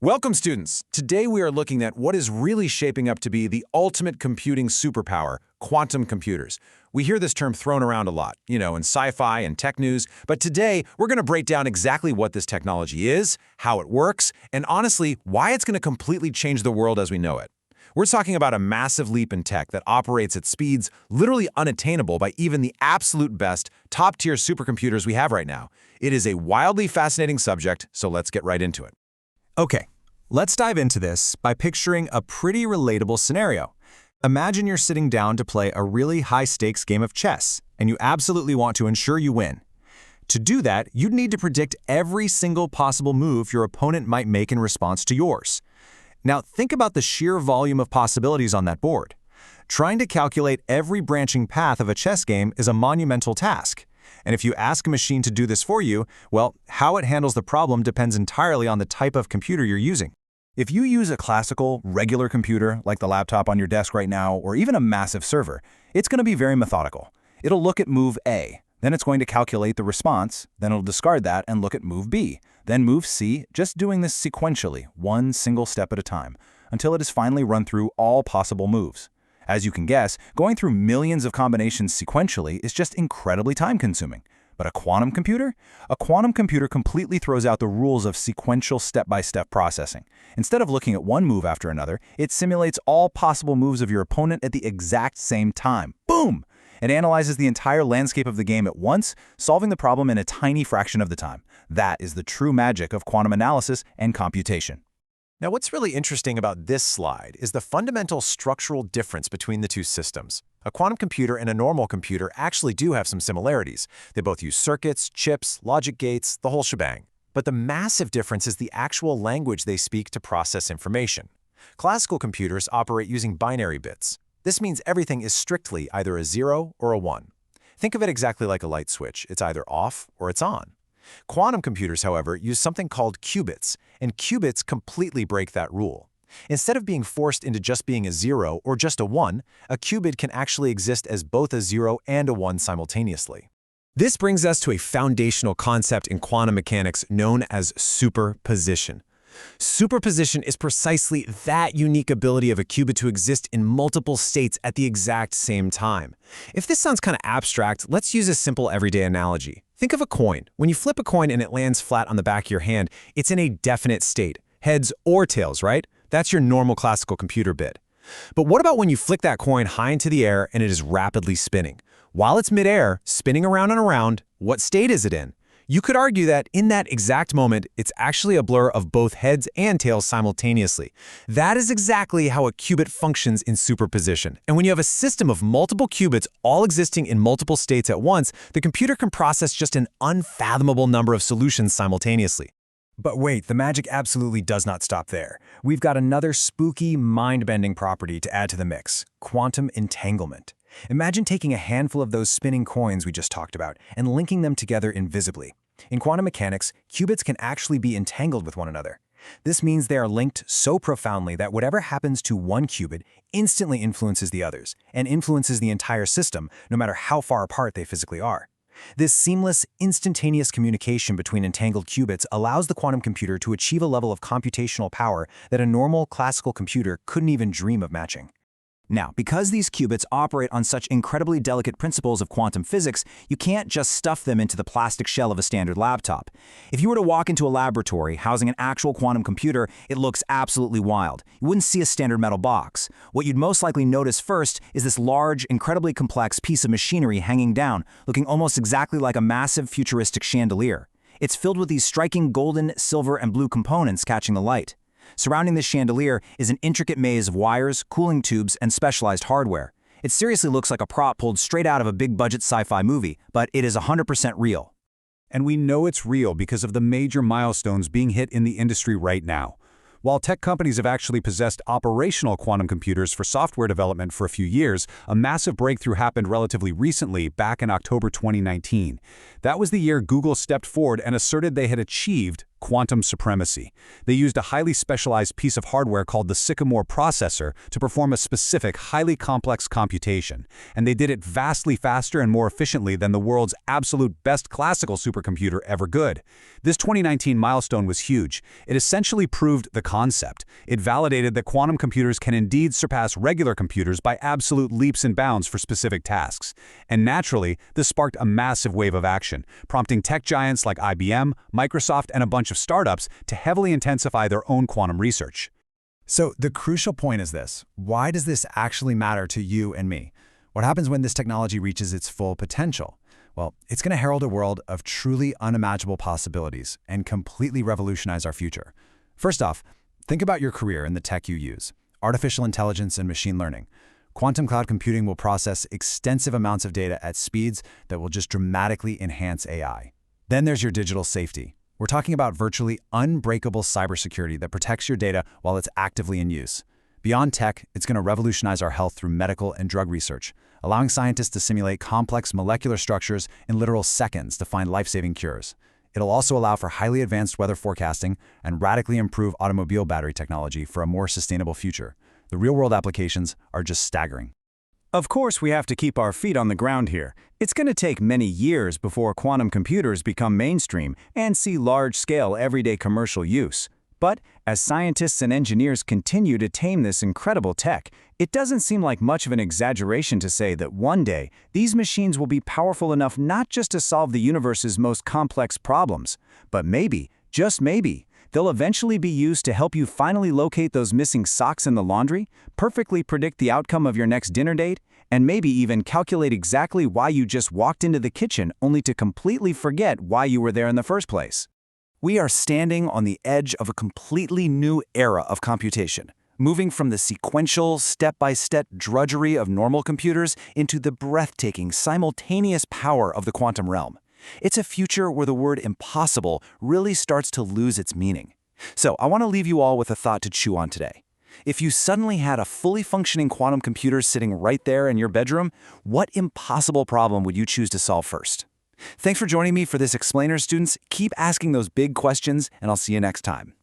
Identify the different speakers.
Speaker 1: Welcome, students! Today we are looking at what is really shaping up to be the ultimate computing superpower, quantum computers. We hear this term thrown around a lot, in sci-fi and tech news, but today we're going to break down exactly what this technology is, how it works, and honestly, why it's going to completely change the world as we know it. We're talking about a massive leap in tech that operates at speeds literally unattainable by even the absolute best, top-tier supercomputers we have right now. It is a wildly fascinating subject, so let's get right into it.
Speaker 2: Okay, let's dive into this by picturing a pretty relatable scenario. Imagine you're sitting down to play a really high-stakes game of chess, and you absolutely want to ensure you win. To do that, you'd need to predict every single possible move your opponent might make in response to yours. Now, think about the sheer volume of possibilities on that board. Trying to calculate every branching path of a chess game is a monumental task. And if you ask a machine to do this for you, well, how it handles the problem depends entirely on the type of computer you're using.
Speaker 3: If you use a classical, regular computer, like the laptop on your desk right now, or even a massive server, it's going to be very methodical. It'll look at move A, then it's going to calculate the response, then it'll discard that and look at move B, then move C, just doing this sequentially, one single step at a time, until it has finally run through all possible moves. As you can guess, going through millions of combinations sequentially is just incredibly time-consuming. But a quantum computer? A quantum computer completely throws out the rules of sequential step-by-step processing. Instead of looking at one move after another, it simulates all possible moves of your opponent at the exact same time. Boom! It analyzes the entire landscape of the game at once, solving the problem in a tiny fraction of the time. That is the true magic of quantum analysis and computation.
Speaker 1: Now, what's really interesting about this slide is the fundamental structural difference between the two systems. A quantum computer and a normal computer actually do have some similarities. They both use circuits, chips, logic gates, the whole shebang. But the massive difference is the actual language they speak to process information. Classical computers operate using binary bits. This means everything is strictly either a 0 or a 1. Think of it exactly like a light switch. It's either off or it's on. Quantum computers, however, use something called qubits, and qubits completely break that rule. Instead of being forced into just being a 0 or just a 1, a qubit can actually exist as both a 0 and a 1 simultaneously. This brings us to a foundational concept in quantum mechanics known as superposition. Superposition is precisely that unique ability of a qubit to exist in multiple states at the exact same time. If this sounds kind of abstract, let's use a simple everyday analogy. Think of a coin. When you flip a coin and it lands flat on the back of your hand, it's in a definite state, heads or tails, right? That's your normal classical computer bit. But what about when you flick that coin high into the air and it is rapidly spinning? While it's midair, spinning around and around, what state is it in? You could argue that in that exact moment, it's actually a blur of both heads and tails simultaneously. That is exactly how a qubit functions in superposition. And when you have a system of multiple qubits all existing in multiple states at once, the computer can process just an unfathomable number of solutions simultaneously.
Speaker 3: But wait, the magic absolutely does not stop there. We've got another spooky, mind-bending property to add to the mix: quantum entanglement. Imagine taking a handful of those spinning coins we just talked about and linking them together invisibly. In quantum mechanics, qubits can actually be entangled with one another. This means they are linked so profoundly that whatever happens to one qubit instantly influences the others, and influences the entire system, no matter how far apart they physically are. This seamless, instantaneous communication between entangled qubits allows the quantum computer to achieve a level of computational power that a normal classical computer couldn't even dream of matching. Now, because these qubits operate on such incredibly delicate principles of quantum physics, you can't just stuff them into the plastic shell of a standard laptop. If you were to walk into a laboratory housing an actual quantum computer, it looks absolutely wild. You wouldn't see a standard metal box. What you'd most likely notice first is this large, incredibly complex piece of machinery hanging down, looking almost exactly like a massive futuristic chandelier. It's filled with these striking golden, silver, and blue components catching the light. Surrounding this chandelier is an intricate maze of wires, cooling tubes, and specialized hardware. It seriously looks like a prop pulled straight out of a big-budget sci-fi movie, but it is 100% real.
Speaker 4: And we know it's real because of the major milestones being hit in the industry right now. While tech companies have actually possessed operational quantum computers for software development for a few years, a massive breakthrough happened relatively recently, back in October 2019. That was the year Google stepped forward and asserted they had achieved, quantum supremacy. They used a highly specialized piece of hardware called the Sycamore processor to perform a specific, highly complex computation, and they did it vastly faster and more efficiently than the world's absolute best classical supercomputer ever could. This 2019 milestone was huge. It essentially proved the concept. It validated that quantum computers can indeed surpass regular computers by absolute leaps and bounds for specific tasks. And naturally, this sparked a massive wave of action, prompting tech giants like IBM, Microsoft, and a bunch of startups to heavily intensify their own quantum research.
Speaker 3: So the crucial point is this: why does this actually matter to you and me? What happens when this technology reaches its full potential? Well, it's going to herald a world of truly unimaginable possibilities and completely revolutionize our future. First off, think about your career and the tech you use: artificial intelligence and machine learning. Quantum cloud computing will process extensive amounts of data at speeds that will just dramatically enhance AI. Then there's your digital safety. We're talking about virtually unbreakable cybersecurity that protects your data while it's actively in use. Beyond tech, it's going to revolutionize our health through medical and drug research, allowing scientists to simulate complex molecular structures in literal seconds to find life-saving cures. It'll also allow for highly advanced weather forecasting and radically improve automobile battery technology for a more sustainable future. The real-world applications are just staggering.
Speaker 2: Of course, we have to keep our feet on the ground here. It's going to take many years before quantum computers become mainstream and see large-scale, everyday commercial use. But as scientists and engineers continue to tame this incredible tech, it doesn't seem like much of an exaggeration to say that one day, these machines will be powerful enough not just to solve the universe's most complex problems, but maybe, just maybe, they'll eventually be used to help you finally locate those missing socks in the laundry, perfectly predict the outcome of your next dinner date, and maybe even calculate exactly why you just walked into the kitchen only to completely forget why you were there in the first place.
Speaker 3: We are standing on the edge of a completely new era of computation, moving from the sequential, step-by-step drudgery of normal computers into the breathtaking, simultaneous power of the quantum realm. It's a future where the word impossible really starts to lose its meaning. So I want to leave you all with a thought to chew on today. If you suddenly had a fully functioning quantum computer sitting right there in your bedroom, what impossible problem would you choose to solve first? Thanks for joining me for this Explainer, students. Keep asking those big questions, and I'll see you next time.